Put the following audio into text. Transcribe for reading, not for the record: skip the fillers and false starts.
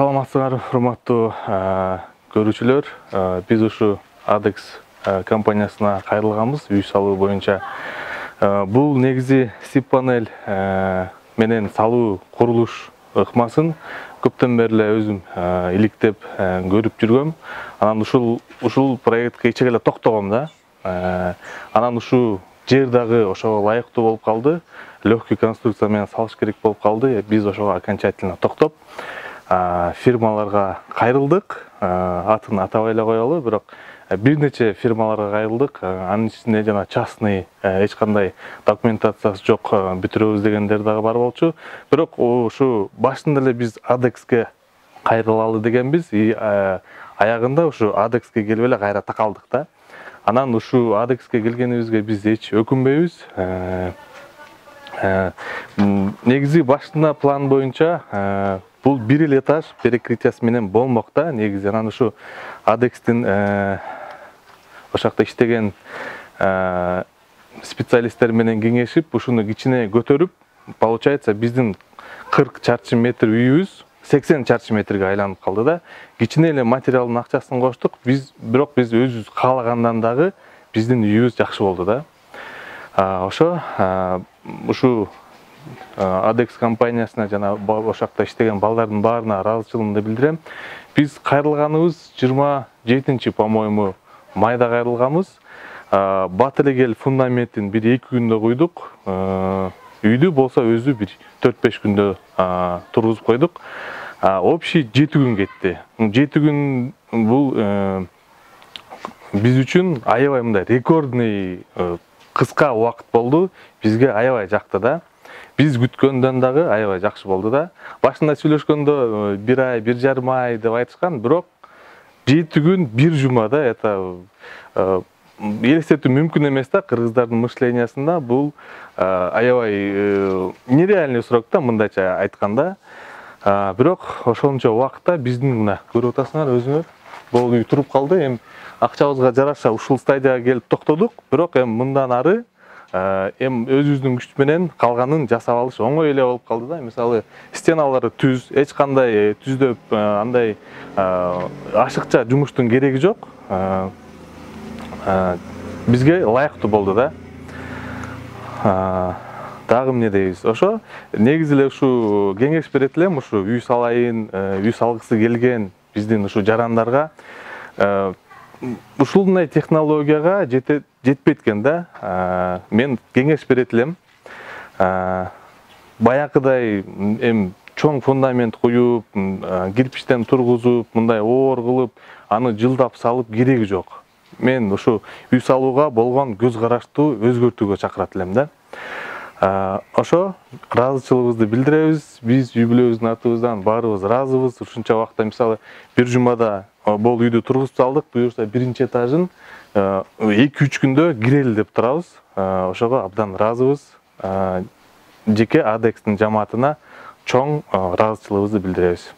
Саламатсыңар, урматтуу көрүүчүлөр. Биз ушу ADEX компаниясына кайрылганбыз үй салуу боюнча. Бул негизи SIP панель менен салуу курулуш ыкмасын көптөн бери эле өзүм иликтеп көрүп жүргөм. Анан ушул проектке эчеге эле токтогом да. Анан ушу жер дагы ошого ылайыктуу болуп калды. Легкий конструкция менен салыш керек болуп калды. Биз ошого окончательно токтоп фирмаларга кайрылдык. Атын атабай эле коелу, бирок бир нече фирмаларга кайрылдык. Анын ичинде жана частный эч кандай документациясы жок бүтүрөбүз дегендер дагы бар болчу. Бирок ушу башында эле биз ADEX-ке кайрылалы дегенбиз. Аягында ушу ADEX-ке келип эле кайра такалдык да. Анан ушу ADEX-ке келгенибизге биз эч өкүнбөйбүз. Негизи башында план боюнча бул бир эле этаж перекрытиясы менен болмок да. Негизи анан ушу ADEX-тин ошакта иштеген специалисттер менен кеңешип, ушуну кичине көтөрүп, получается биздин 40 чарчы метр үйүбүз 80 чарчы метрге айланып калды да. Кичине эле материалдын акчасын коштук. Бирок биз өзүбүз каалагандан дагы биздин үйүбүз жакшы болду да. Ошо ушу ADEX компаниясына жана ошакта иштеген балдардын баарына ыраазычылыгымды билдирем. Биз кайрылганыбыз 27-чи, по-моему, майда кайрылганбыз. Бат эле келип фундаментин бир 2 күндө куйдук. Үйдү болсо өзү бир 4-5 күндө тургузуп койдук. Общий 7 күн кетти. 7 күн бул биз үчүн аябай мындай рекордный кыска убакыт болду. Бизге аябай жакты да. Биз күткөндөн дагы аябай жакшы болду да. Башында сүйлөшкөндө 1 ай, 1,5 ай деп айтышкан, бирок 7 күн 1 жумада это элестетүү мүмкүн эмес да. Кыргыздардын мышлениясында бул аябай нереальный срок да, мындайча айтканда. Бирок ошончо убакытта биздин мына көрүп атасыңар өзүңөр, бул үй туруп калды. Эми акчабызга жараша ушул стадияга келип токтодук, бирок эми мындан ары өзүбүздүн күч менен калганын жасап алыш оңой эле болуп калды да. Мисалы, стеналары түз, эч кандай түздөп андай ашыкча жумуштун кереги жок. Бизге ылайыктуу болду да. Дагы эмне дейбиз? Ошо негизи эле ушу кеңеш берет элем, ушу үй салайын, үй салгысы келген биздин ушу жарандарга ушундай технологияга жетпейт экен да. Мен кеңеш берет элем. Баягыдай чоң фундамент куюп, кирпичтен тургузуп, мындай оор кылып, аны жылдап салып кереги жок. Мен ушу үй салууга болгон көз карашты өзгөртүүгө чакырат элем да. Ошо ыраазычылыгыбызды билдиребиз. Биз үй бүлөбүздүн атыбыздан баарыбыз ыраазыбыз. Ушунча убакта мисалы бир жумада бул үйдү тургузуп салдык. Буюрса биринчи этажын 2-3 күндө кирели деп турабыз. Ошого абдан ыраазыбыз. Жеке ADEX-тин жамаатына чоң ыраазычылыгыбызды билдиребиз.